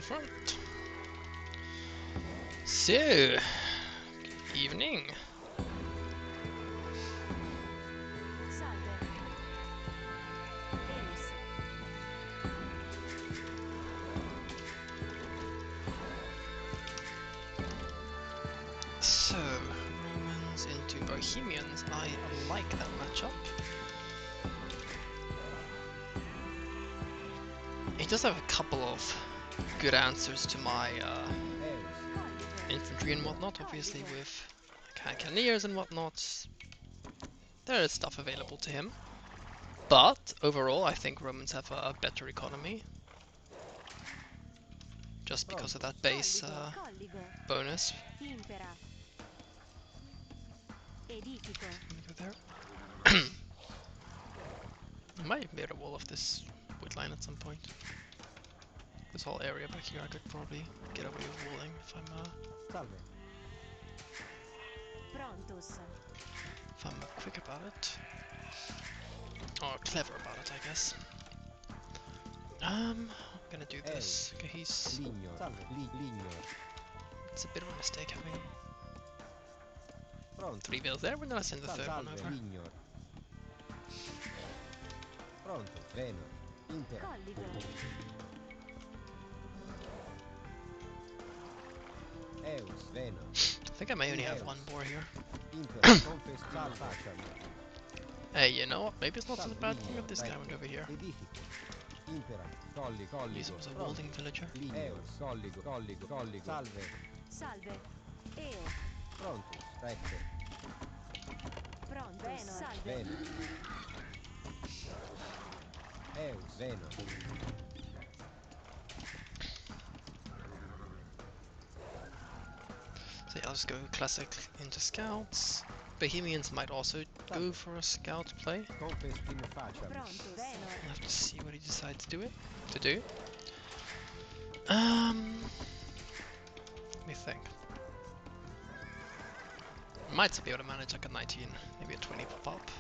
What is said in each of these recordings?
front. So, good evening. So, Romans into Bohemians. I like that matchup. He does have a couple of good answers to my infantry and whatnot, obviously with cannoneers and whatnot. There is stuff available to him. But overall, I think Romans have a better economy. Just because of that base bonus. Go there. I might build a wall of this wood line at some point. This whole area back here I could probably get away with walling if I'm quick about it. Or clever about it, I guess. I'm gonna do this. Okay, he's... It's a bit of a mistake having 3 bills there, we're gonna send the third one over. I think I may only have 1 boar here. Hey, you know what? Maybe it's not such a bad thing if this guy went over here. He was a Walding villager. So yeah, I'll just go classic into scouts. Bohemians might also go for a scout play. I'll have to see what he decides to do. Let me think. Might be able to manage like a 19, maybe a 20 pop.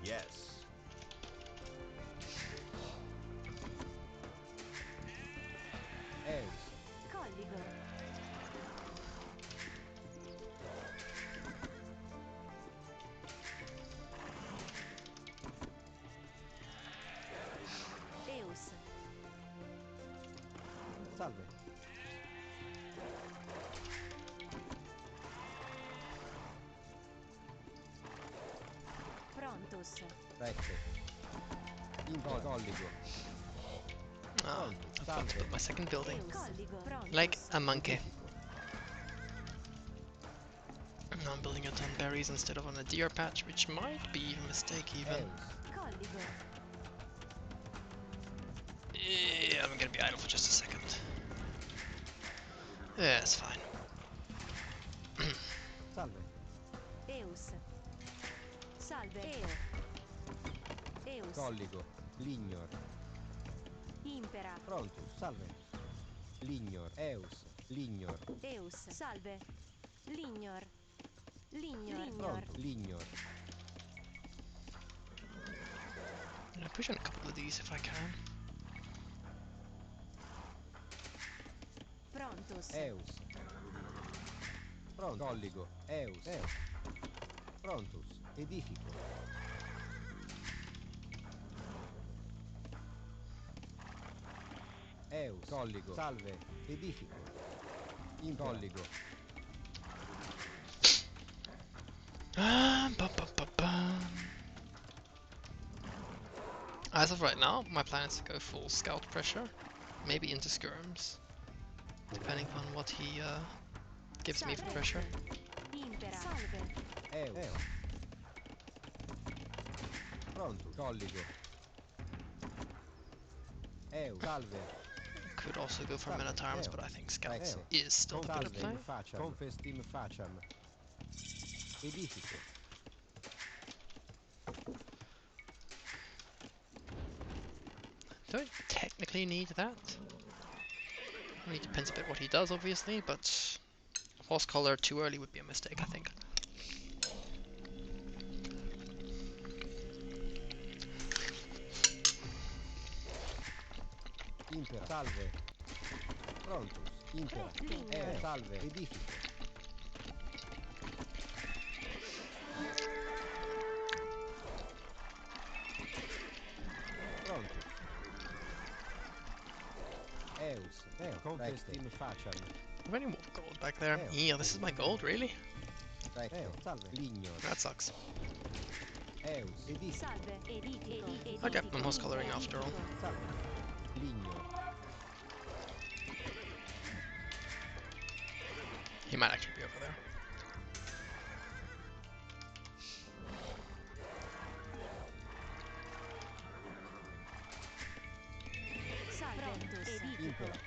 Yes. Salve. Ah, I forgot to build my second building. Like a monkey. Now I'm building it on berries instead of on a deer patch, which might be a mistake even. Yeah, I'm gonna be idle for just a second. Yeah, it's fine. Salve. Colligo. Lignor. Impera. Prontus. Salve. Lignor. Eus. Lignor. Salve. Lignor. Pronto. Lignor. I'm gonna push on a couple of these if I can. Eus. Pronto. Colligo. Eus. Prontus. Edifico. Eus. Colligo. Salve. Edifico. In colligo. As of right now, my plan is to go full scout pressure, maybe into skirms, depending on what he gives me for pressure. Eus. Pronto. Colligo. Eus. Salve. could also go for Salve, men at arms, Eo. but I think scouts Eo. is still the better play. Salve, facciam. Confestim facciam. Edifico. Don't technically need that. Only depends a bit what he does, obviously, but horse collar too early would be a mistake, I think. Impera. Salve. Prontus. Impera. Lignore. Salve. Edifico. Prontus. Eus. Eo. Confestim facciam. Have any more gold back there? Eo. Yeah, this is my gold, really? Eo. Salve. Lignor. That sucks. Eus. Edifico. Salve. Edifico. Okay, Edifico. I'm horse coloring after all. Salve. Lignor. He might actually be over there. Salve. Edifico. Impera.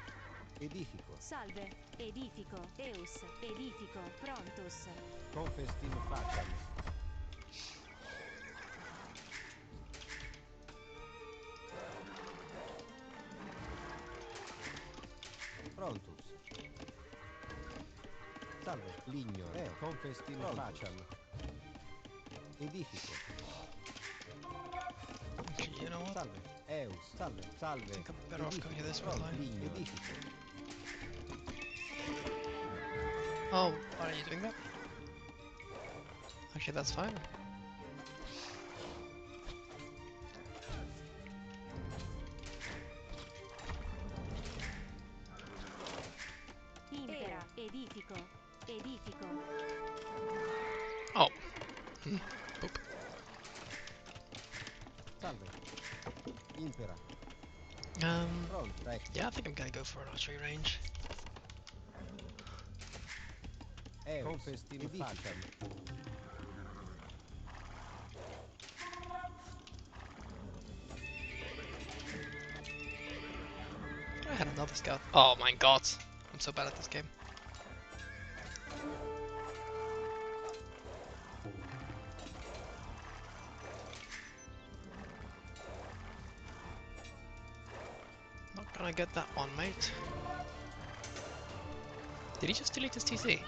Edifico. Salve. Edifico. Eus. Edifico. Prontus. Confestim facciam. Prontus. Salve. Lignor. Confestim facciam. Edifico. Okay, you know what? Salve. Eus. Salve. Salve. I think I'm better off going this way. Lignor. Edifico. Oh, why are you doing that? Actually, that's fine. Impera. Edifico. Edifico. Oh. Boop. Salve. Impera. Pronto. Yeah, I think I'm gonna go for an archery range. Confestim facciam. I had another scout. Oh my god. I'm so bad at this game. Not gonna get that one, mate. Did he just delete his TC?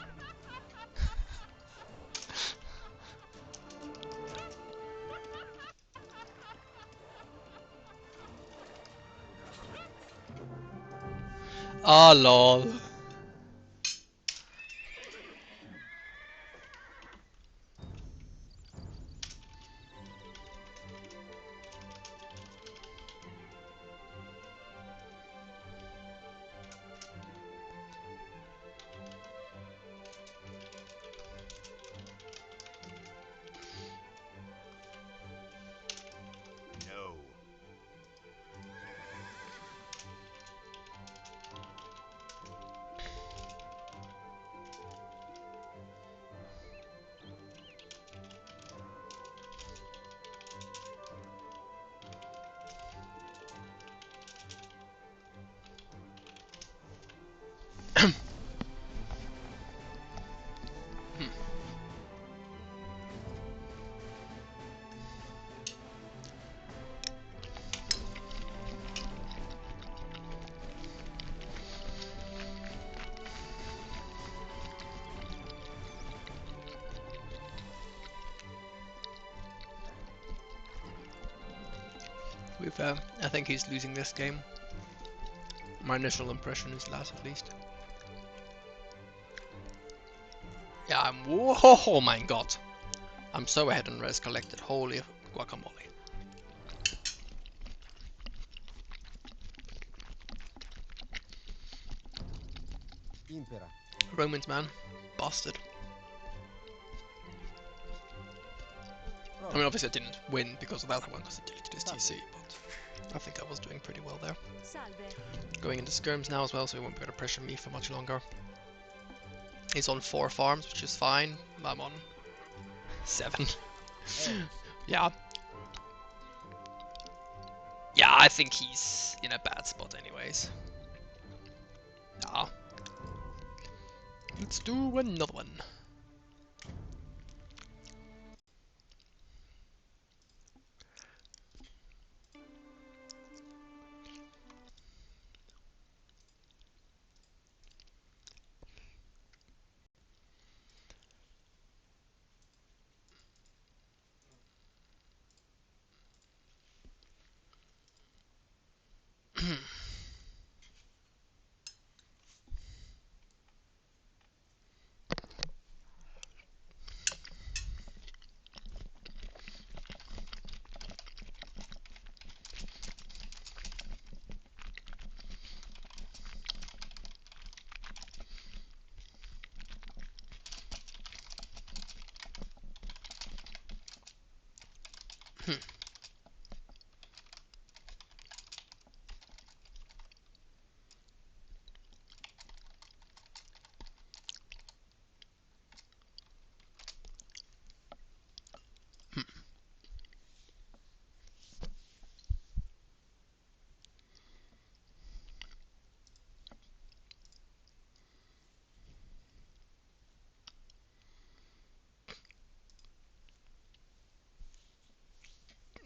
Ah, lol. No. I think he's losing this game. My initial impression is that, at least. Yeah, I'm. Whoa, oh my god! I'm so ahead on res collected. Holy guacamole! Impera. Romans, man, bastard. I mean, obviously I didn't win because of that one, because I deleted his TC, but I think I was doing pretty well there. Salve. Going into skirms now as well, so he won't be able to pressure me for much longer. He's on 4 farms, which is fine. I'm on 7. Yeah. Yeah, I think he's in a bad spot anyways. Ah, let's do another one.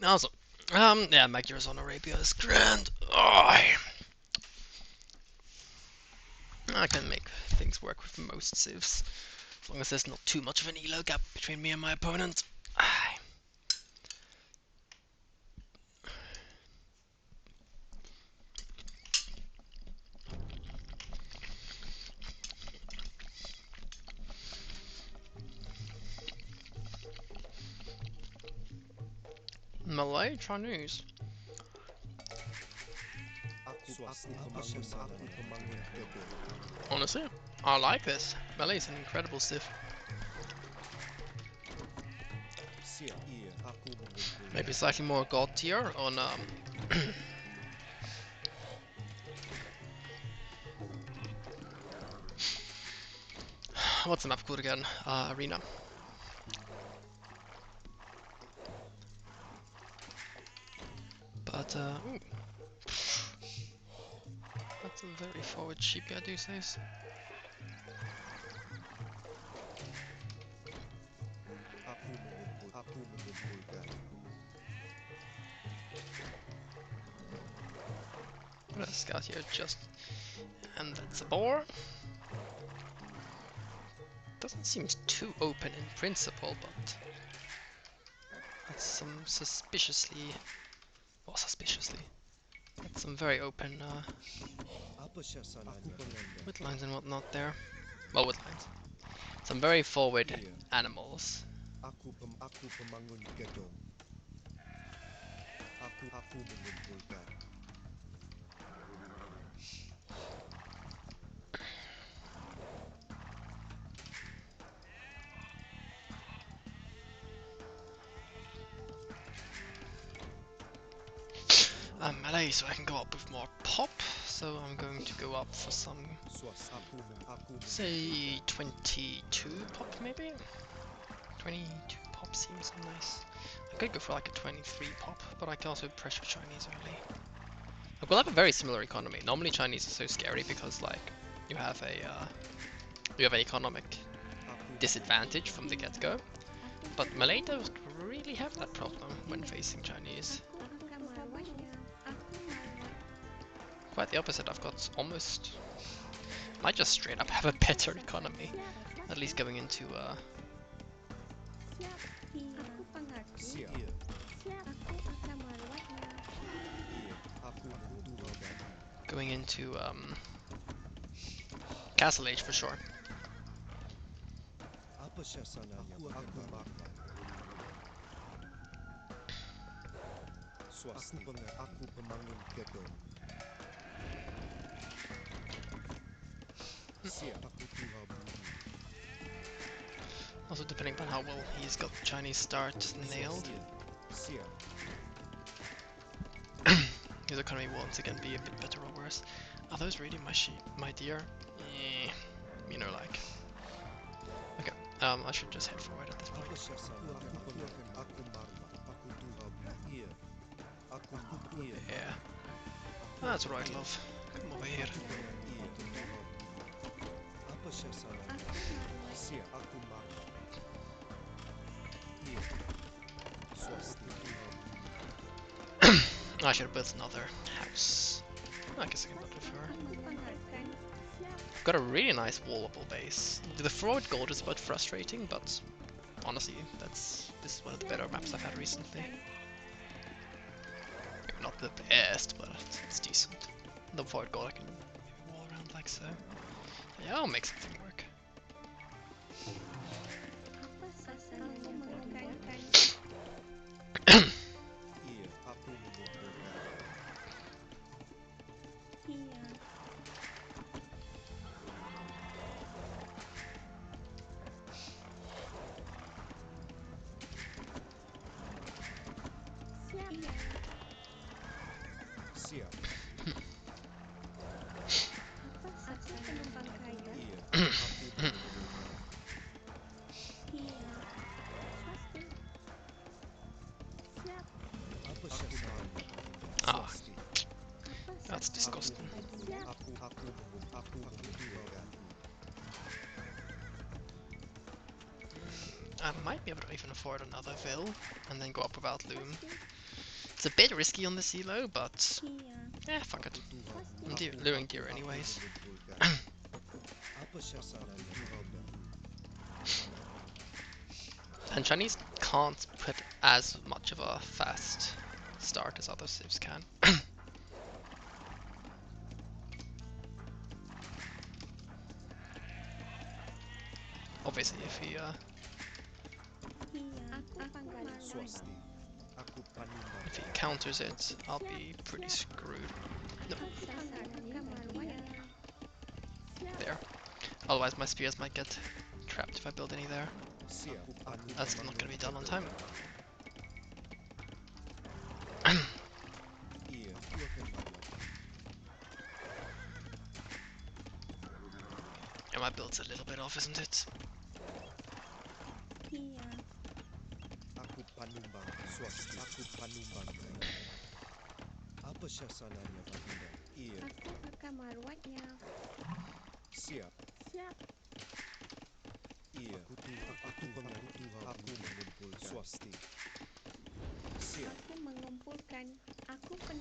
Also, yeah, Magyars on Arabia is grand. Oh, I can make things work with most civs, as long as there's not too much of an elo gap between me and my opponent. Aye. Malay, Chinese. Honestly, I like this. Malay is an incredible stiff. Maybe slightly more god tier on what's the map called again? Arena. But ooh, that's a very forward sheep guy these days. What a scout here just, and that's a boar. Doesn't seem too open in principle, but that's some suspiciously, well, suspiciously. That's some very open woodlines and whatnot there. Well, woodlines. Some very forward animals. I'm Malay, so I can go up with more pop. So I'm going to go up for some, say, 22 pop maybe? 22 pop seems nice. I could go for like a 23 pop, but I can also pressure Chinese early. We'll have a very similar economy. Normally Chinese is so scary because like you have an economic disadvantage from the get-go. But Malay doesn't really have that problem when facing Chinese. Quite the opposite, I've got almost... might just straight up have a better economy. At least going into Castle Age for sure. Also depending on how well he's got the Chinese start nailed. His economy will once again be a bit better or worse. Are those really my sheep, my deer? You know, like. Okay, I should just head forward at this point. Yeah. That's right, love. Come over here. Apa sasaran? Siap. Aku marah. Iya. Swasti. I should have built another house. I guess I can build with her. I've got a really nice wallable base. The forward gold is a bit frustrating, but honestly, this is one of the better maps I've had recently. Maybe not the best, but it's decent. The forward gold I can wall around like so. Yeah, I'll make something work. Iya. Aku mengumpulkan. Siap. Iya. Aku mengumpulkan. Apa sasaran? Ah, Swasti. that's disgusting. Aku mengumpulkan. I might be able to even afford another Vil, and then go up without Loom. It's a bit risky on the CLO, but fuck it. I'm luring deer anyways. Apa sasaran? And Chinese can't put as much of a fast start as other civs can. Obviously, if he Swasti. Aku panumbang. if he counters it, I'll be pretty screwed. No, there. Otherwise, my spears might get trapped if I build any there. Siap. Aku That's not gonna be done on time. Iya. Aku akan melakukan. And my build's a little bit off, isn't it? Aku panumbang. Swasti. Aku panumbang. Apa sasarannya, Baginda? Iya. Siap. Iya. Aku pengaruh. Aku mengumpulkan. Swasti. Siap. Apa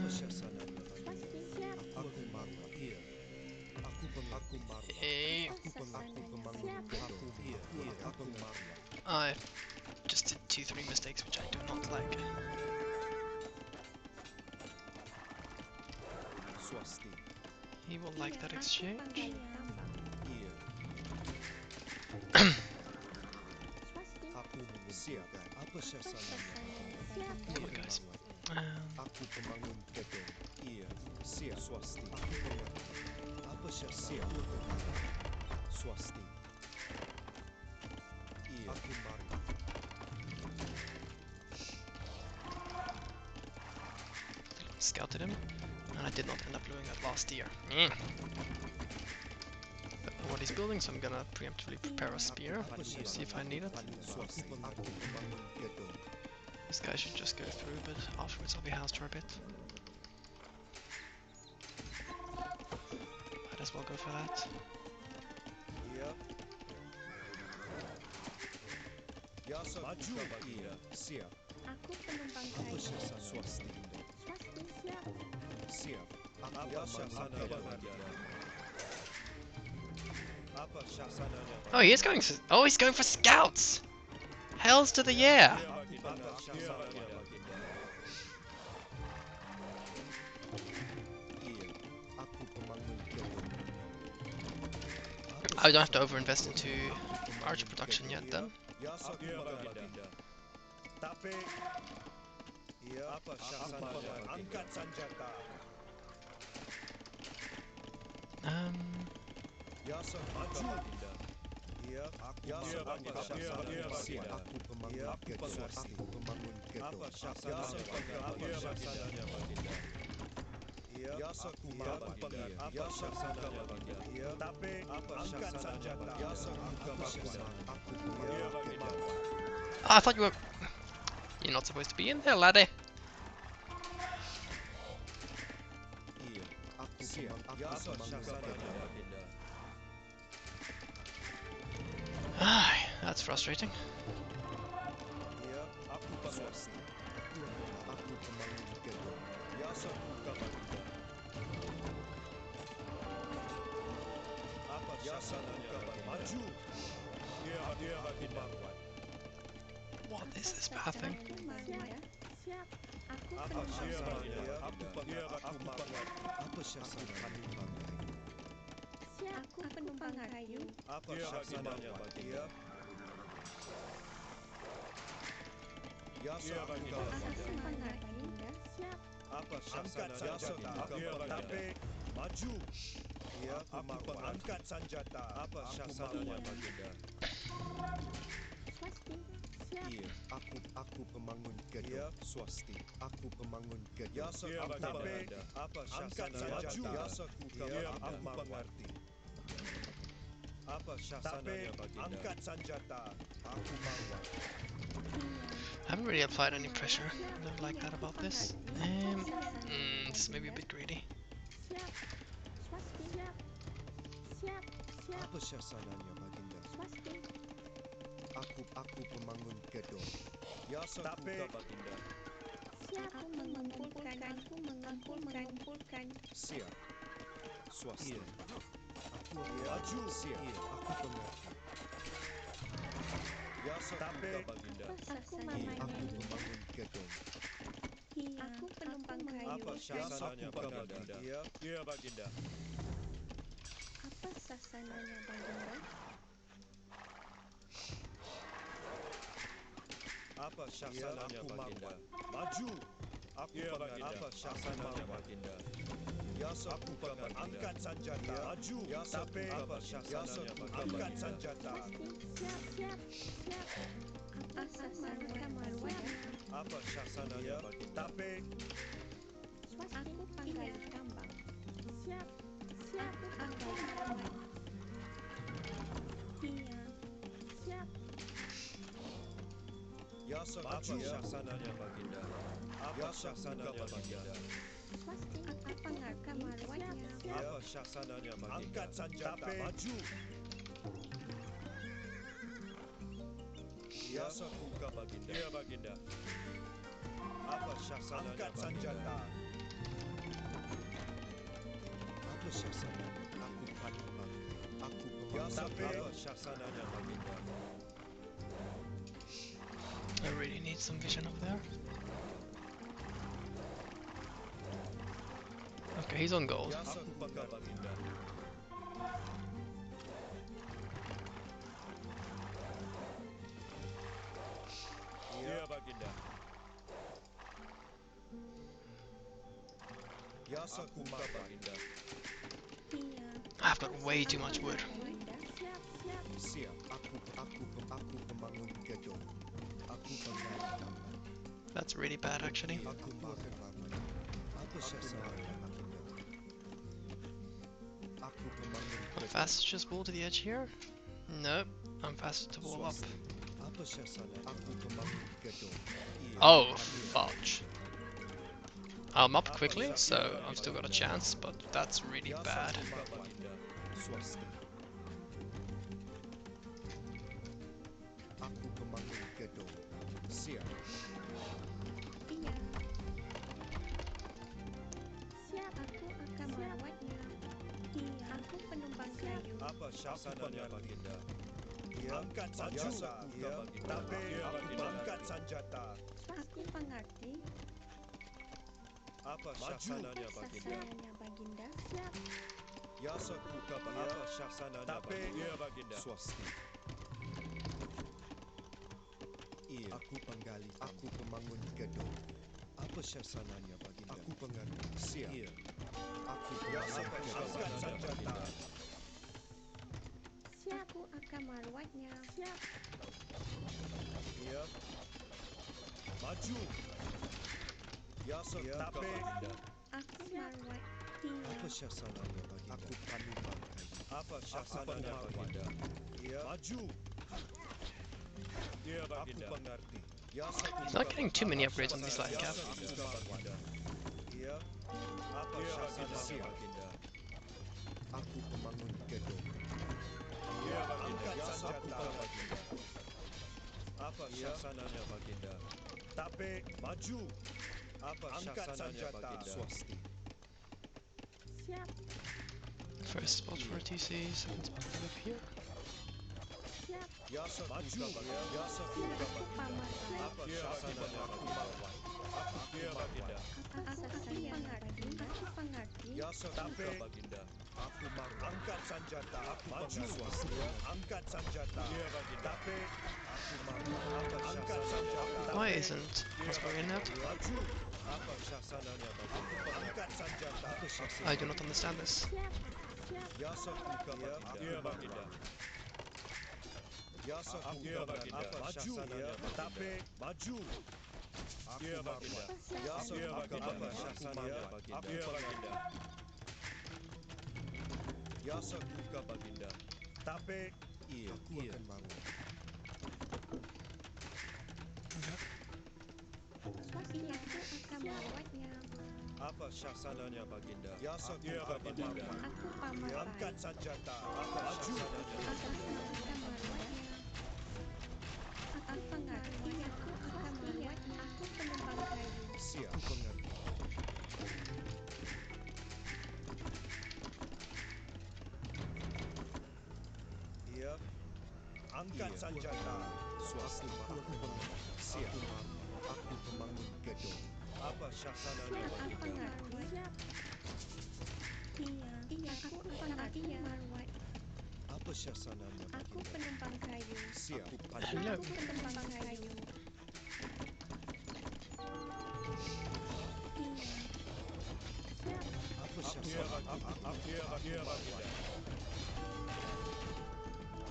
sasarannya, Baginda? Aku marah. Iya. Aku marah. Hey, Aku pemanggul gedung. Iya. Aku marah. I just did 2-3 mistakes which I do not like. Swasti. He will like that exchange. Iya. Aku mengumpulkan. Apa sasarannya? Come on, guys. Aku pemangun gedung. Iya. Siap. Swasti. Aku mengerti. Apa sasarannya? Swasti. Iya. Aku marah. Scouted him, and I did not end up blowing that last year. Don't know what he's building, so I'm gonna preemptively prepare a spear. See if I need it. Swasti. Aku pemangun gedung. This guy should just go through, but afterwards I'll be housed for a bit. Might as well go for that. Iya. Maju. Iya. Siap. Apa sasaran? Swasti. Siap. Apa sasarannya? Apa sasarannya? Oh, he is going. Oh, he's going for scouts. Hells to the yeah. Apa sasarannya? Iya. Aku pemangun gedung. I don't have to overinvest into archer production yet, then. Tapi apa sasarannya? Angkat senjata. Maju. Iya, aku sasarannya. Aku pemangun gedung. Aku pemangun gedung. Apa sasarannya? Iya, aku marah. Apa sasarannya? Tapi angkat senjata. Aku pemangun gedung. Oh, I thought you were. You're not supposed to be in there, laddie. Iya. Ah, that's frustrating. What is this pathing? Siap. Aku Apa syasana Siap. Aku penumpang kayu. Apa syasananya baginda? Yasa aku Penumpang baginda. Siap. Apa syasananya baginda? Maju. Ya, aku angkat senjata. Apa syasananya baginda? Swasti. Siap. Iya, aku pemangun gedung. Swasti, aku pemangun gedung. Yasa baginda. Apa syasananya baginda? Yasa aku mengerti. Apa syasananya baginda? Angkat senjata. Aku mawar. I haven't really applied any pressure. I don't like that about this. This may be a bit greedy. Siap. Swasti. Siap. Siap. Siap. Apa syasananya baginda? Swasti. Aku pemangun gedung. Yasa baginda. Siap. Aku mengumpulkan. Siap. Swasti. Aku maju. Siap. Aku pengerti. Yasa baginda. Aku Aku pemangun gedung. Aku penumpang kayu. Apa syasananya baginda? Iya baginda. Apa sasananya baginda? Apa syasananya baginda? Maju. Aku pengerti. Apa syasananya baginda? Yasa aku pengerti. Angkat senjata. Maju. Yasa apa syasananya baginda? Angkat senjata. Siap. Apa sasananya baginda? Apa syasananya baginda? Aku panggali tambang. Siap. Aku panggali tambang. Iya. Siap. Yasa apa syasananya baginda? Apa syasananya baginda? Swasti. Aku pangaka marwahnya. Apa syasananya baginda? Angkat senjata. Maju. Yasa buka baginda. Iya baginda. Apa syasananya? Angkat senjata. Apa syasananya? Aku panubang. Aku pemandu. Apa syasananya baginda? I really need some vision up there. Okay, he's on gold. Yasa buka baginda. Iya baginda. Yasa buka baginda. Iya. I've got way too much wood. Siap. Aku pemangun gedung. Aku penggali tambang. That's really bad actually. Aku makan laman. Apa syasananya baginda? Aku pemangun How gedung. fast just wall to the edge here? Nope, I'm faster to wall up. Apa syasananya? Aku pemangun gedung. Iya. Oh, fudge. I'm up quickly, so I've still got a chance, but that's really Yasa bad. buka baginda. Swasti. Aku pemangun gedung. Siap. Iya. Siap. Aku akan merawatnya. Iya. Aku penumpang kayu. Apa syasananya baginda? Angkat senjata. Tapi aku angkat senjata. Aku pengerti. Apa syasananya Apa baginda? sasananya baginda? Siap. Yasa buka baginda. Apa syasananya baginda? Swasti. Iya. Aku penggali. Aku pemangun gedung. Apa syasananya baginda? Aku pengerti. Siap. Iya. Aku pemangun gedung. Senjata. Siap. Aku akan merawatnya. Siap. Iya. Maju. Yasa buka baginda. Aku merawat. Iya. Apa syasananya baginda? Aku panubang kayu. Apa syasananya baginda? Iya. Maju. Iya baginda. Aku pengerti. Yasa He's not getting too many upgrades on this line cap. Iya. Apa syasananya baginda? senjata. Apa syasananya baginda? Tape maju. Apa angkat senjata. Swasti. Siap. First spot for TC, second spot for up here. Siap. Yasa maju. Yasa Siap. Aku paman. Apa syasananya baginda? Aku baginda. Aku pengerti. Aku pengerti. Yasa tape baginda. Aku angkat senjata. Maju. Angkat senjata. Tape. Apa angkat senjata. Why isn't Oscar in that? Maju. Apa syasananya baginda? Angkat senjata. I do not understand this. Siap. Siap. Yasa baginda. Yasa baginda. Maju. Tape. Maju. Baginda. Yasa apa syasananya baginda? Yasa baginda. Tape. Aku akan bangun. Swasti aku akan merawatnya. Apa syasananya baginda? Yasa baginda. Aku paman. Angkat senjata. Apa syasananya? Aku akan merawatnya. Aku pengerti. Aku akan merawatnya. Aku penumpang kayu. Siap. Aku pengerti. Iya. Angkat senjata. Swasti aku pengerti. Siap. Aku pembangun gedung. Apa syasananya Siap. Aku baginda? pengerti. Siap. Iya. Iya. Aku pengerti. Merawat. Apa syasananya Aku baginda? penumpang kayu. Siap. Hello. Aku penumpang kayu. Iya. Siap. Apa syasananya? Baginda.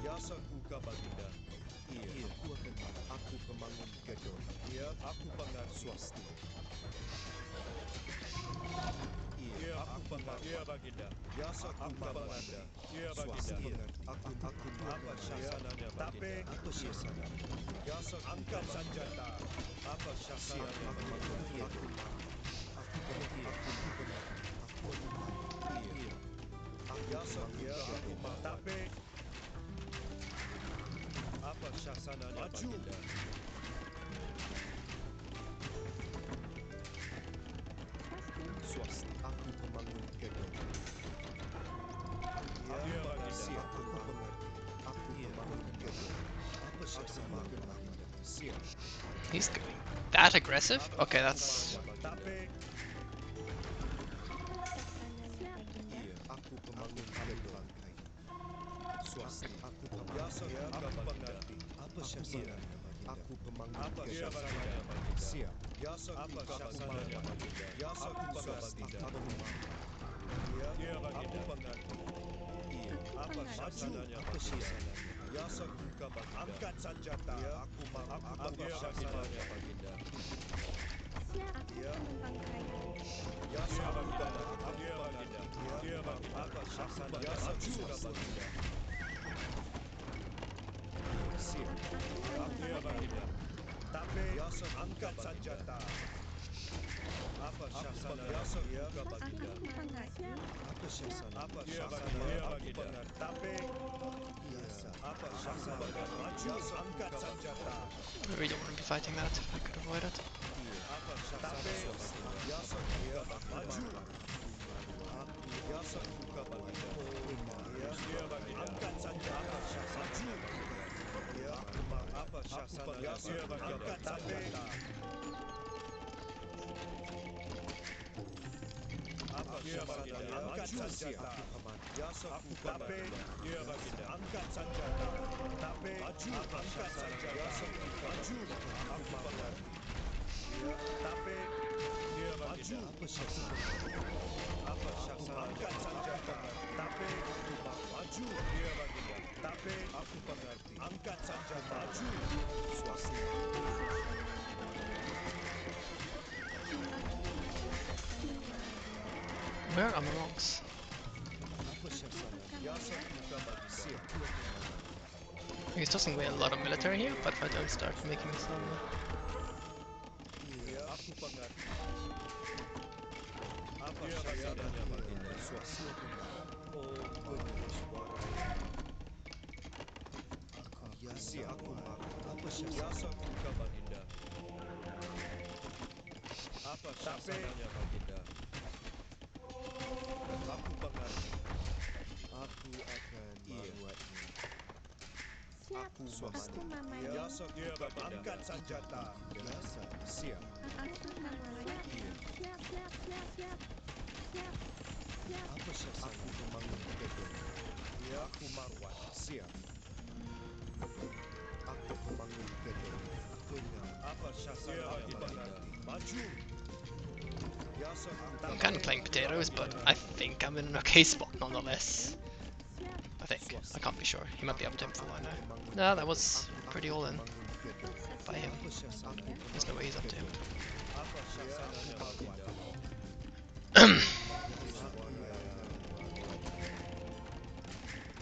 Yasa kuka baginda. Iya. Aku pembangun gedung. Iya. Aku pengarah swasti. Iya. Aku pengarah. Iya baginda. Yasa kuka baginda. Iya baginda. Aku apa syasananya baginda? Apa syasananya? Yasa angkat senjata. Apa syasananya baginda? Aku pengerti. Iya. Yasa kuka tapi apa syasananya baginda? Swasti. Aku pembangun gedung. Iya baginda. Aku pengerti. Aku pembangun gedung. Apa syasananya baginda? Siap. He's going that aggressive? Okay, that's... Tapi Sasana baginda. iya, aku pembangun gedung. Swasti. Aku pengerti. Apa syasananya baginda? Aku pembangun apa syasananya baginda? Siap. Yasa apa syasananya baginda? Yasa swasti. Iya baginda. Aku pengerti. Iya. Apa syasananya? Apa syasananya? Yasa kuka baginda. Angkat senjata. Aku apa syasananya baginda? Siap. Aku penumpang kayu. Yasa kuka baginda. Iya baginda. Iya baginda. Apa syasananya? Yasa kuka baginda. Siap. Iya baginda. Tapi yasa angkat senjata. Apa syasananya? Yasa kuka baginda. Aku pengerti. Apa syasananya? Apa syasananya? Baginda. Tapi apa syasananya? Maju angkat senjata. I really don't want to be fighting that if I could avoid it. Apa syasananya? Yasa kuka maju. Yasa kuka baginda. Iya baginda. Angkat senjata. Maju. Iya. Apa syasananya? Iya baginda. Angkat senjata. Apa syasananya? Angkat senjata. Yasa kuka baginda. Iya baginda. Angkat senjata. Tapi maju. Angkat senjata. Yasa kuka maju. Aku mengerti. Iya. Tapi iya baginda. Apa syasananya? Apa syasananya? Angkat senjata. Tapi maju. Iya baginda. Tapi aku mengerti. Angkat senjata. Maju. Swasti. Where are my monks? Apa syasananya? Yasa kuka baginda. Siap. He's tossing away a lot of military here, but if I don't start making some... Iya, aku pengerti. Apa syasananya baginda? Swasti. Oh, benar suara. Yasa buka baginda. Apa syasananya baginda? Aku mengerti. Aku akan membuatnya. Siap. Aku Aku Mamai. Yasa buka angkat senjata. Yasa siap. Aku Mamai. Iya. Siap, siap, siap, siap. Siap, siap. Apa syasananya? Aku membangun gedung. Ya. Aku marwat. Siap. Aku membangun gedung. Benar. Apa syasananya baginda? Maju. Yasa I'm kind of playing potatoes, but I think I'm in an okay spot nonetheless. I think. I can't be sure. He might be up to him for all I know. No, that was pretty all in by him. There's no way he's up to him. Apa syasananya baginda?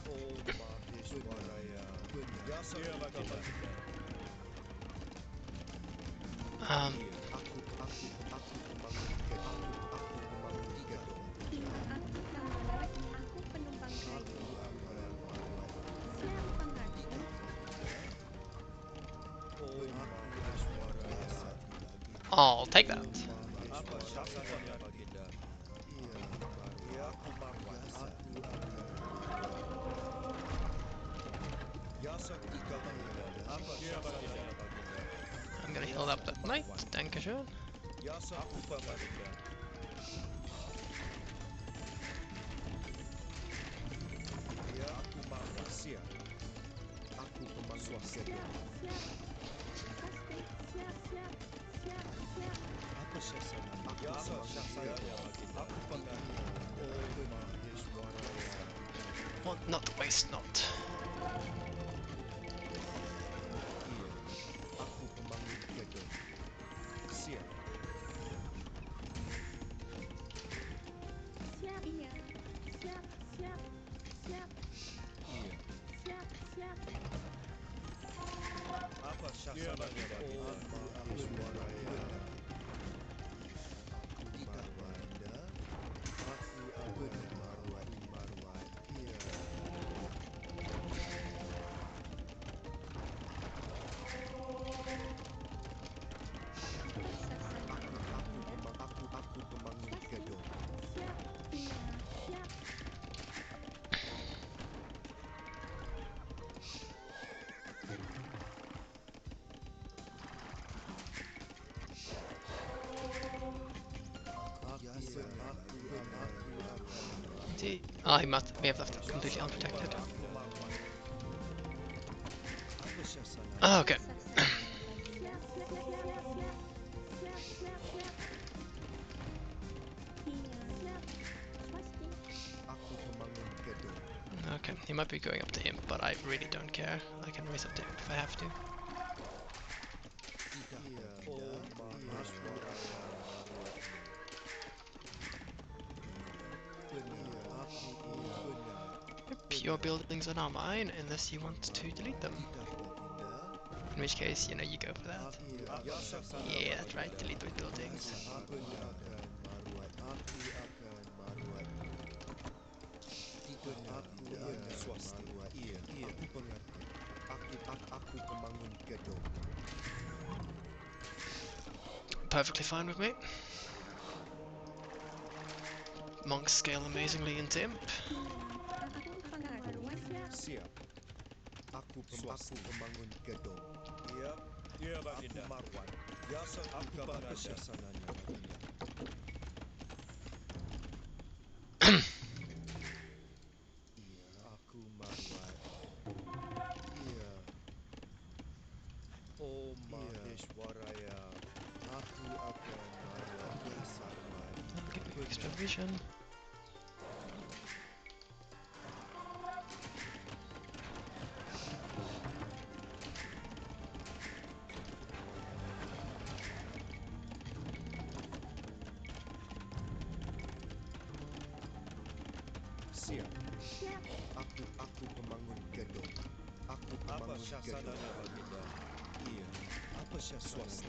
Oh Maheshwaraya. Yasa buka baginda. Um, Aku membangun gedung. Aku membangun gedung. Aku Mamai. Aku penumpang kayu. Siap, pengerti. Oh Maheshwaraya. I'll take that. Apa syasananya baginda? Iya, aku marwat. Aku Yasa buka baginda. Apa syasananya baginda? I'm gonna heal up that knight. Dankeschön. Yasa buka baginda. Iya, aku marwat. Siap. Aku membangun gedung. Siap. Pasti. Siap, siap. Siap, siap. Apa syasananya? Yasa syasananya baginda. Aku pengerti. Oh Maheshwaraya. Want not, waste not. Iya, aku membangun gedung. Siap. Siap. Iya. Siap, siap. Siap, Iya. siap, siap. Apa syasananya baginda? Oh Maheshwaraya. Aku marwanda. Aku akan marwat. Iya. Aku membangun gedung. Siap. Iya. Siap. He may have left it completely unprotected. Apa syasananya? Oh, okay. Siap, siap, siap, siap, siap. Siap, siap, siap. Iya. Siap. Pasti. Aku membangun gedung. Okay, he might be going up to him, but I really don't care. I can raise up to him if I have to. Iya. Oh Maheshwaraya marwatnya. Benar. Aku benar. Pure buildings are not mine unless you want to delete them. In which case, you know, you go for that. Apa syasananya? Yeah, that's right, delete those buildings. Aku akan marwat. Aku akan marwat. Aku akan swasti. Iya. Aku pengerti. Aku membangun gedung. Perfectly fine with me. Monks scale amazingly in Imp. Aku pengaruan. Siap. Siap. Aku membangun gedung. Iya. Iya baginda. Aku marwat. Yasa aku apa syasananya baginda? Iya. Aku marwat. Iya. Oh Maheshwaraya. Aku akan marwat. Marwat. I'll give you extra vision. Siap. Siap. Aku membangun gedung. Aku membangun gedung. Baginda? Iya. Apa syasananya?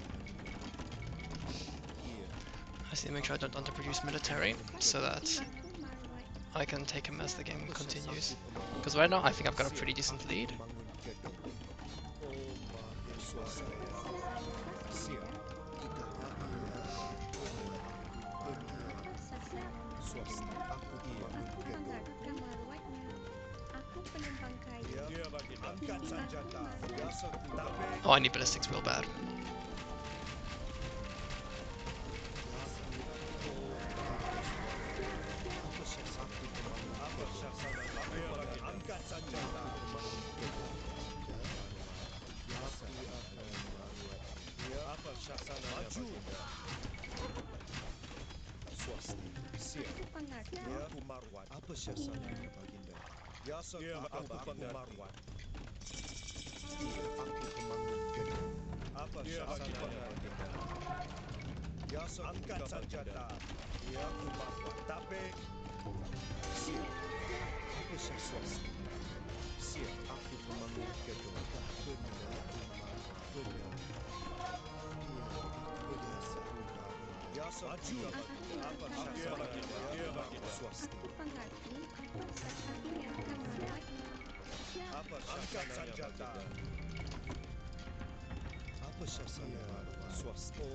Iya. I just need to make sure I don't underproduce military, so that Aku marwat. I can take him as the game continues. Because right now I think I've got a pretty decent lead. Membangun gedung. Oh Maheshwaraya. penumpang kayu. Ya Baginda. Angkat senjata. Biasa ku tapi Oh, I need ballistics real bad. apa syasana angkat senjata. Apa syasana maju. Swasti. Siap. Aku pengerti. Ya aku marwat. Apa syasana Baginda? Ya aku marwat. Aku pemangun gedung. Apa syasana Baginda? Ya angkat senjata. Ya aku marwat. Tapi siap. Apa syasana? Siap. Aku pemangun gedung. Benar. Benar. Ya maju. Apa syasana? Ya Baginda. Swasti. Aku pengerti. Seperti yang kamu buat. Apa angkat senjata. Apa syasana? Swasti.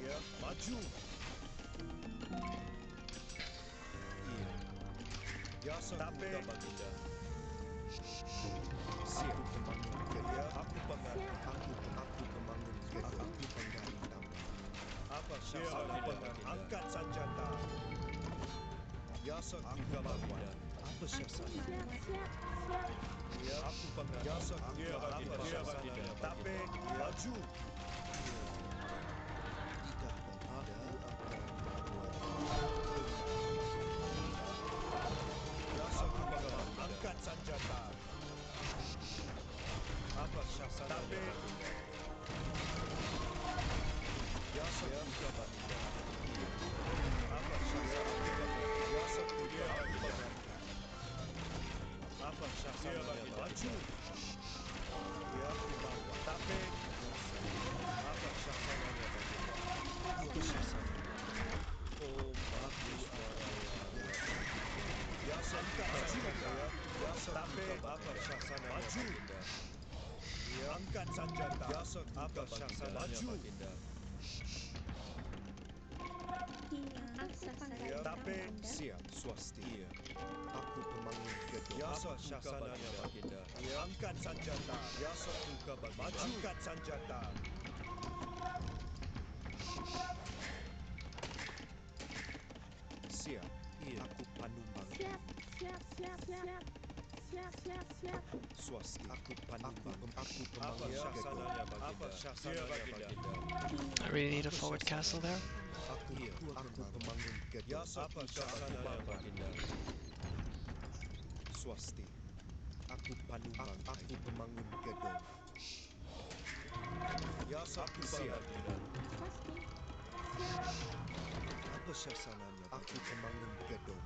Ya, maju. Iya. Ya, tapi Baginda. Siap pemangun kedua. Aku pengerti. Aku pemangun kedua. Aku penggali tambang. Apa syasana? Angkat senjata. Ya, aku Baginda. Apa syasana? Ya, aku pengerti. Ya, apa syasana? Tapi maju. Angkat senjata. Apa syasana? Tapi ya semoga Baginda. Apa syasana? Ya semoga Baginda. Apa syasana? Maju. Ya kumawat. Tapi apa syasana? Apa syasana? Oh, bagus. Ya angkat senjata. Ya tapi apa syasana? Maju. Ya angkat senjata. Ya apa syasana? Maju. Aku pengerti. Ya tapi siap swasti. Ya. Aku pemangun gedung. Ya syasana Baginda. Ya angkat senjata. Ya semoga Baginda. Maju. Angkat senjata. Siap. Iya. Aku panumbang. Siap. Swasti. Aku panumbang. Aku pemangun gedung. Apa syasana Baginda? I really need a forward castle there. Aku pemangun gedung. Ya apa syasana Baginda? Swasti. Aku panumbang. Aku pemangun gedung. Ya aku siap. Apa syasananya? Aku pemangun gedung.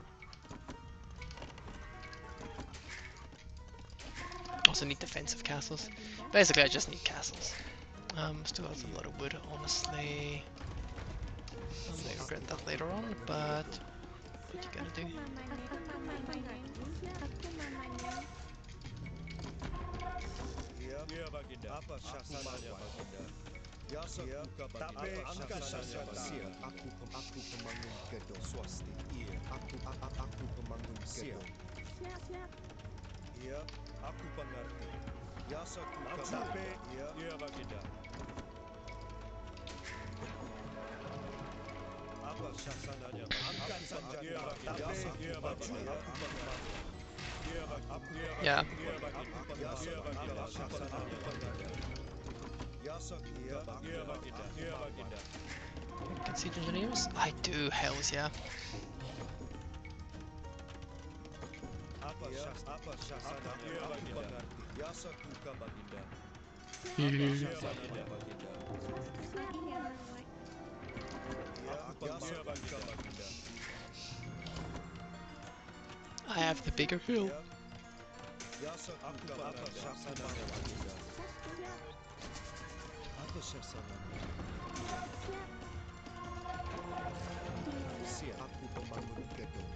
Also need defensive castles. Basically, I just need castles. Still has a lot of wood, honestly. I may regret that later on, but what you gonna do? Ya Baginda. Apa syasananya Baginda? Ya semoga Baginda. Tapi angkat syasana. Aku pemangun gedung. Swasti. Iya. Aku pemangun gedung. Siap. Iya. Aku pengerti. Ya semoga tapi iya Baginda. Apa syasananya? Angkat senjata. Tapi iya Baginda. Aku pengerti. Yeah. Can siege engineers? I do, hells yeah. I have the bigger hill. Siap. Aku pemangun gedung.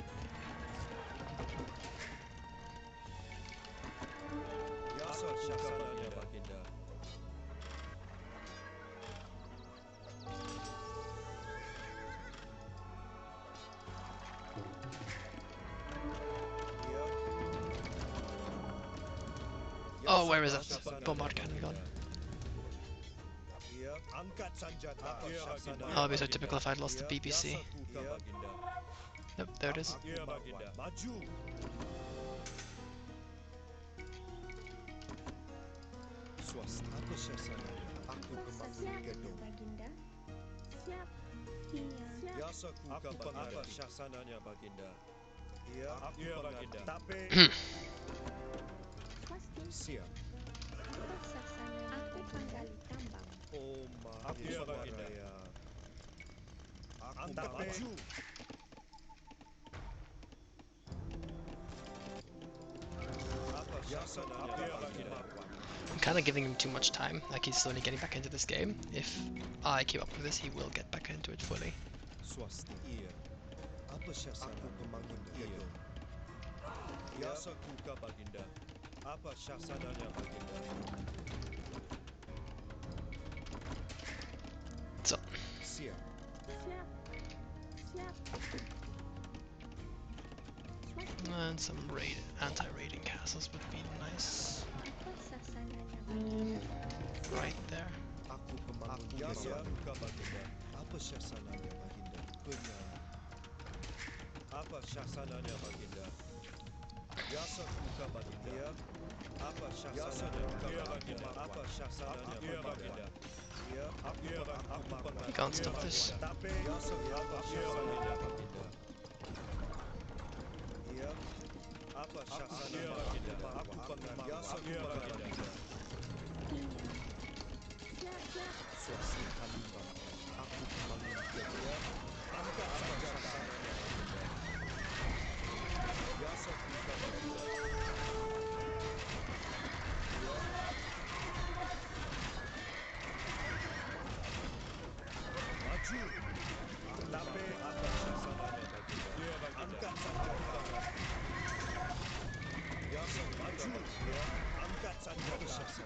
Ya syasananya Baginda. Ya. Oh, where is it? Bombard cannon gone. Iya, angkat senjata. Iya, Baginda. Oh, it'd be so typical if I'd lost the BBC. Iya, Baginda. Yep, there it is. Iya, Baginda. Maju. Swasta. Apa syasananya? Aku pembangun gedung. Baginda. Siap. Iya. Yasaku apa syasananya, Baginda? Iya, Baginda. Tapi Swasti. siap. Apa sasananya? Aku penggali tambang. Oh, Maha Baginda. Angkat maju. Apa syasananya, Baginda? I'm kind of giving him too much time, like he's slowly getting back into this game. If I keep up with this, he will get back into it fully. Swasti. Iya. Apa syasananya? Aku pembangun gedung. Yasaku Baginda. Apa syasananya, Baginda? So, Siap. Siap. Siap. Swasti. and some anti-raiding castles would be nice. Apa sasananya? Baginda. Right there. Aku pembangun Yasaku Baginda. Apa syasananya, Baginda? Benar. Apa syasananya, Baginda? Yasaku Baginda. Apa syasananya, Baginda? Apa syasananya, Baginda? Ya, You can't stop this. Tapi Yasaku apa syasananya, Baginda? Ya, apa syasananya, Baginda? Aku pengen Yasaku Baginda. Iya. Siap. Siap. Swasti Halimah. Aku pembangun gedung. Angkat senjata. Yasaku Baginda. Maju. Tapi apa syasananya, Baginda? Angkat senjata. Yasaku maju. Angkat senjata.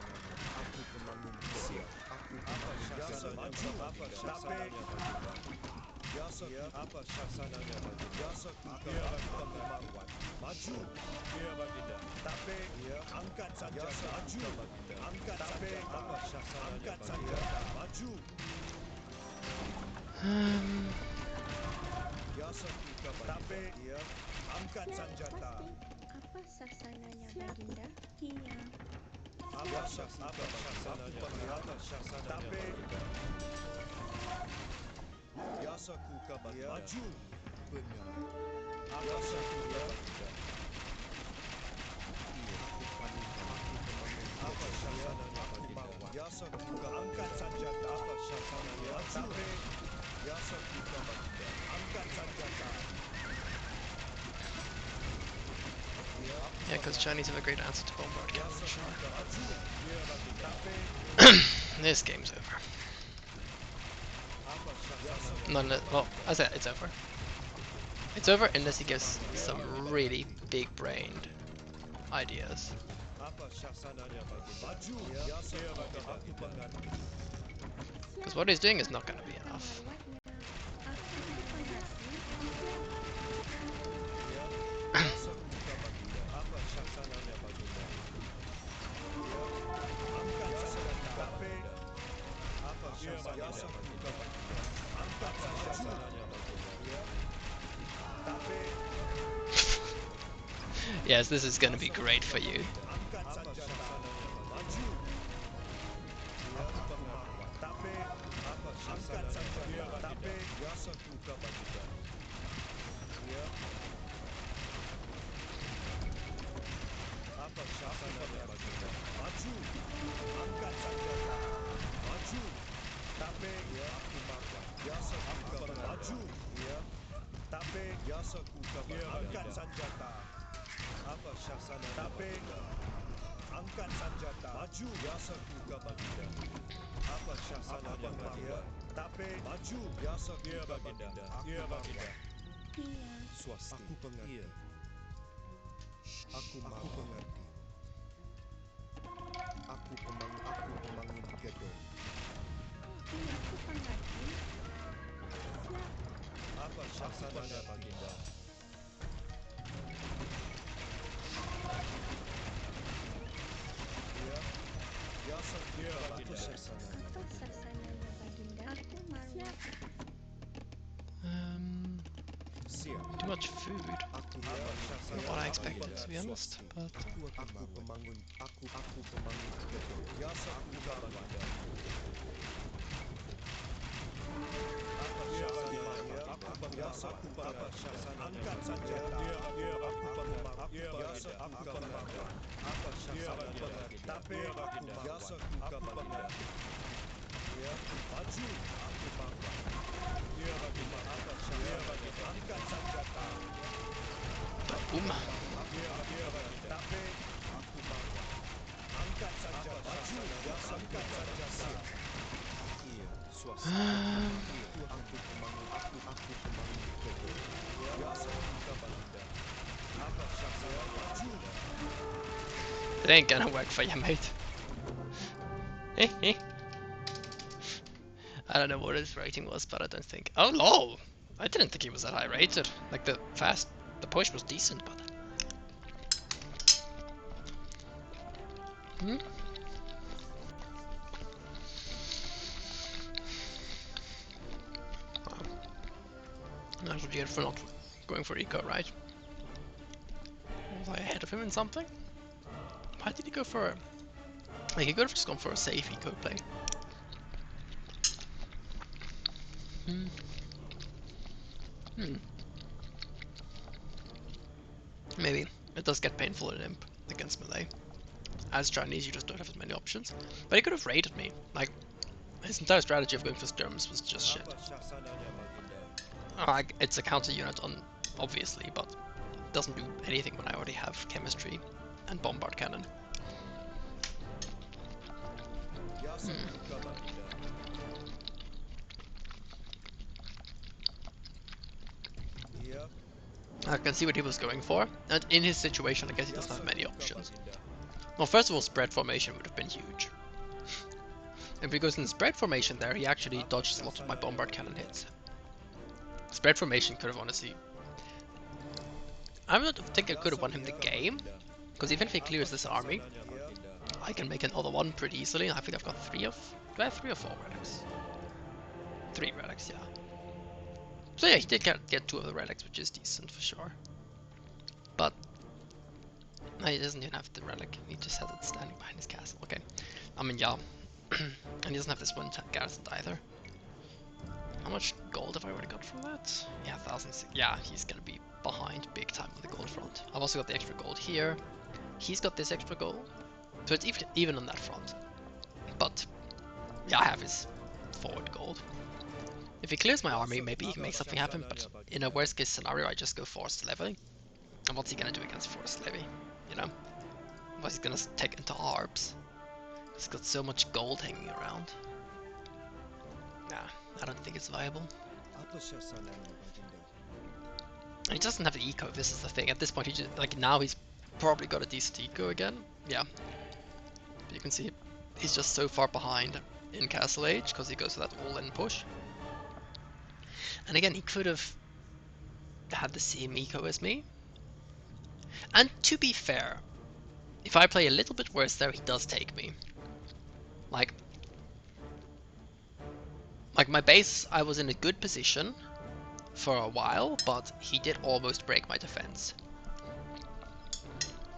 Aku pembangun siap. Aku apa syasananya? Maju. Apa syasananya, Baginda? Yasaku apa syasananya, Baginda? Yasaku pembangun. Maju. Iya, Baginda. Tapi angkat senjata. Maju, Baginda. Angkat tapi apa syasananya? Angkat senjata. Maju. Yasaku tapi angkat senjata. Apa sasananya, Baginda? Iya. Apa syasananya? Apa syasananya, Baginda? Yasaku Baginda. Maju. Benar. Apa syasananya, Baginda? Apa syasananya, Baginda? Yasaku angkat senjata. Apa syasananya? Maju. Yasaku Baginda. Angkat senjata. Yeah, because Chinese have a great answer to bombard cannon. Sure. Tapi This game's over. apa syasananya? Not unless, well, I said it's over. It's over unless he gives some really big-brained ideas. Apa syasananya, Baginda? Maju. Yasaku aku mengerti. Because what he's doing is not going to be enough. Yasaku Baginda. Apa syasananya, Baginda? Angkat senjata. Tapi apa syasananya, Baginda? Angkat syasananya, Baginda. Tapi Yes, this is going to be great for you. angkat senjata. Maju. Tapi apa syasananya? Tapi Yasaku Baginda. Apa syasananya, Baginda? Maju. Angkat senjata. Maju. Tapi aku makan. Yasaku maju. Tapi Yasaku angkat senjata. Apa syasananya? Tapi angkat senjata. Maju. Yasaku Baginda. Apa syasananya, Baginda? Tapi maju. Yasaku Baginda. Iya, Baginda. Iya. Swasti. Aku pengerti. Aku mengerti. Aku pembangun gedung. Iya, aku pengerti. Siap. Apa syasananya, Baginda? Ya, too much food. Not what I expected, to be honest. But Aku pemangun. Aku pemangun betul. Biasa aku baginda. Biasa aku bawa angkat senjata. Aku pemangun. Biasa aku pemangun. Apa syasananya? Tapi aku biasa aku pemangun. Ya, maju. Aku pemangun. Dia baginda. Apa syasananya? Angkat senjata. boom. Tapi aku pemangun. Angkat senjata. Maju. Biasa angkat senjata. Iya, suasana. Aku pemangun. Aku pemangun betul. Biasa aku baginda. Apa syasananya? Maju. It ain't gonna work for you, mate. I don't know what his rating was, but I don't think. Oh lol! I didn't think he was that high rated. Like the push was decent, but. Hmm? That's what you get for not going for eco, right? Was I ahead of him in something? Why did he go for? Like he could have just gone for a safe eco play. Maybe. It does get painful in Imp against Malay. As Chinese, you just don't have as many options. But he could have raided me. Like, his entire strategy of going for skirms was just shit. It's a counter unit on, obviously, but it doesn't do anything when I already have chemistry and bombard cannon. I can see what he was going for, and in his situation I guess he doesn't have many options. Well, first of all, spread formation would have been huge. If he goes in spread formation there, he actually dodges a lot of my bombard cannon hits. Spread formation could have honestly... I don't think I could have won him the game, because even if he clears this army, I can make another one pretty easily. I think I've got do I have 3 or 4 relics? 3 relics, yeah. So yeah, he did get 2 of the relics, which is decent for sure. But no, he doesn't even have the relic. He just has it standing behind his castle. Okay, I mean yeah, and he doesn't have this one garrison either. How much gold have I already got from that? Yeah, 1,006. Yeah, he's gonna be behind big time on the gold front. I've also got the extra gold here. He's got this extra gold, so it's even on that front. But yeah, I have his forward gold. If he clears my army, maybe he can make something happen, but in a worst case scenario, I just go forced levy. And what's he gonna do against forced levy? You know? What he's gonna take into ARBs. He's got so much gold hanging around. Nah, I don't think it's viable. And he doesn't have the eco, this is the thing. At this point, he just, like, now he's probably got a decent eco again. Yeah. But you can see he's just so far behind in Castle Age, because he goes for that all-in push. And again, he could have had the same eco as me. And to be fair, if I play a little bit worse there, he does take me. Like my base, I was in a good position for a while, but he did almost break my defense.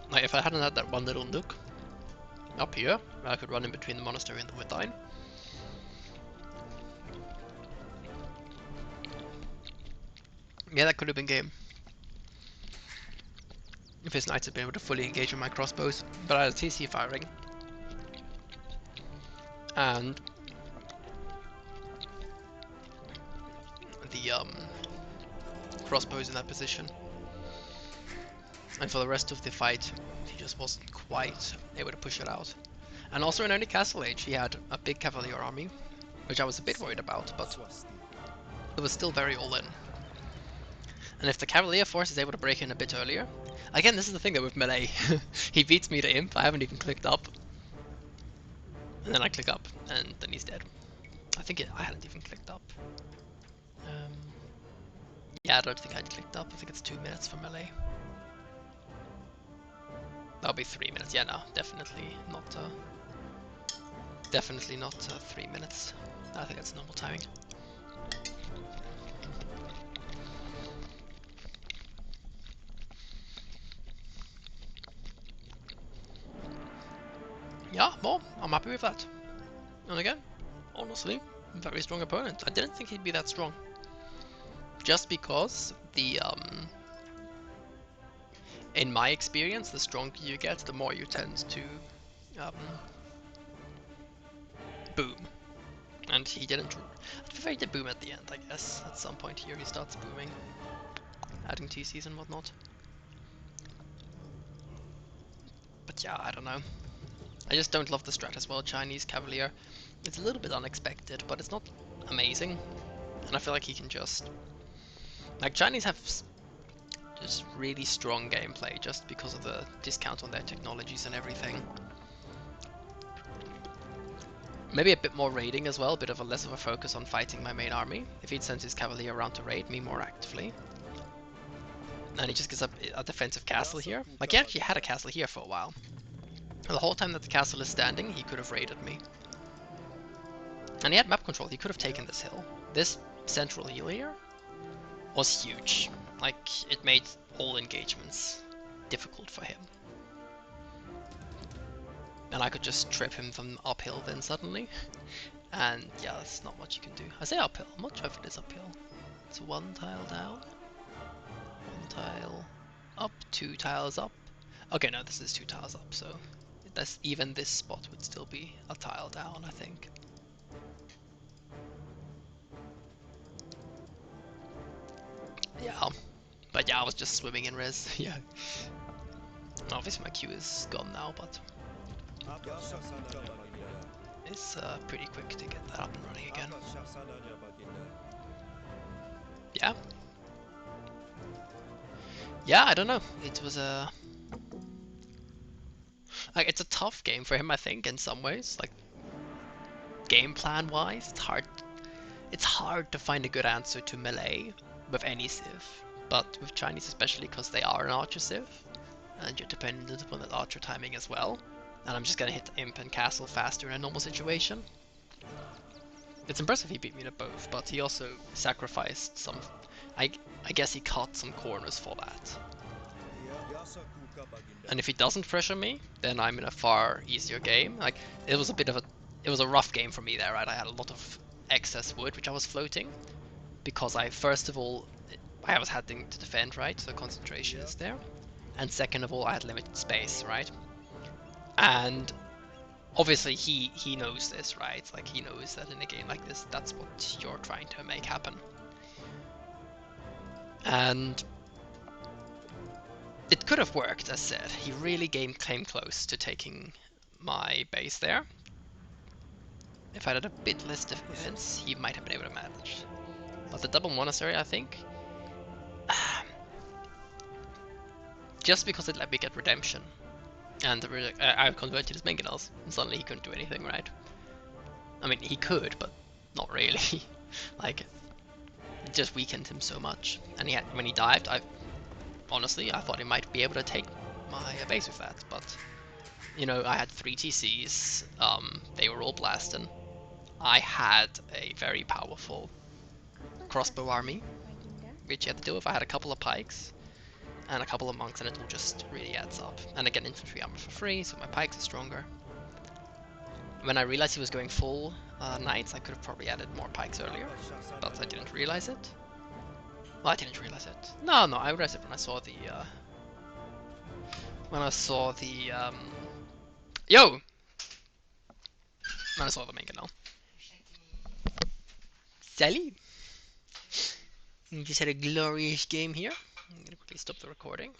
Like if I hadn't had that one little nook up here, I could run in between the monastery and the woodline. Yeah, that could have been game. If his knights had been able to fully engage with my crossbows, but I had CC firing. And the crossbows in that position. And for the rest of the fight, he just wasn't quite able to push it out. And also in early Castle Age, he had a big cavalier army, which I was a bit worried about, but it was still very all in. And if the cavalier force is able to break in a bit earlier, again, this is the thing that with Malay, he beats me to imp, I haven't even clicked up. And then I click up, and then he's dead. I think I hadn't even clicked up. Yeah, I don't think I'd clicked up. I think it's 2 minutes for Malay. That'll be 3 minutes. Yeah, no, definitely not 3 minutes. I think that's normal timing. Yeah, well, I'm happy with that. And again, honestly, very strong opponent. I didn't think he'd be that strong. Just because in my experience, the stronger you get, the more you tend to um, boom. And he didn't. To be fair, he did boom at the end, I guess. At some point here, he starts booming, adding TCs and whatnot. But yeah, I don't know. I just don't love the strat as well. Chinese Cavalier. It's a little bit unexpected, but it's not amazing. And I feel like he can just... Like, Chinese have just really strong gameplay just because of the discount on their technologies and everything. Maybe a bit more raiding as well, a bit of a less of a focus on fighting my main army. If he'd sent his Cavalier around to raid me more actively. And he just gets a defensive castle here. Like, he actually had a castle here for a while. And the whole time that the castle is standing, he could have raided me. And he had map control, he could have taken this hill. This central hill here was huge. Like, it made all engagements difficult for him. And I could just trip him from uphill then suddenly. And yeah, there's not much you can do. I say uphill, I'm not sure if it is uphill. It's one tile down, one tile up, two tiles up. Okay, no, this is two tiles up, so that's even this spot would still be a tile down, I think. Yeah, but yeah, I was just swimming in res. Yeah. Obviously my Q is gone now, but it's pretty quick to get that up and running again. Yeah. Yeah, I don't know. It was a... Like, it's a tough game for him, I think, in some ways. Like, game plan wise, it's hard to find a good answer to Malay with any civ. But with Chinese especially, because they are an archer civ, and you're dependent upon that archer timing as well. And I'm just gonna hit imp and castle faster in a normal situation. It's impressive he beat me to both, but he also sacrificed some... I guess he cut some corners for that. And if he doesn't pressure me, then I'm in a far easier game. Like, it was a rough game for me there, right? I had a lot of excess wood which I was floating, because first of all, I was having to defend, right? So concentration is there. And second of all, I had limited space, right? And obviously he knows this, right? Like, he knows that in a game like this, that's what you're trying to make happen. And it could have worked, as said. He really came close to taking my base there. If I had a bit less defense, he might have been able to manage. But the double monastery, I think, just because it let me get redemption, and I converted his mangonels, and suddenly he couldn't do anything, right? I mean, he could, but not really. Like, it just weakened him so much. And when he dived, honestly, I thought he might be able to take my base with that, but you know, I had 3 TCs, they were all blasting. I had a very powerful crossbow army, which you had to deal with. I had a couple of pikes and a couple of monks, and it all just really adds up. And again, infantry armor for free, so my pikes are stronger. When I realized he was going full knights, I could have probably added more pikes earlier, but I didn't realize it. Well, I didn't realize it. No, I realized it when I saw the yo! When I saw the main canal. Salut! We just had a glorious game here. I'm gonna quickly stop the recording.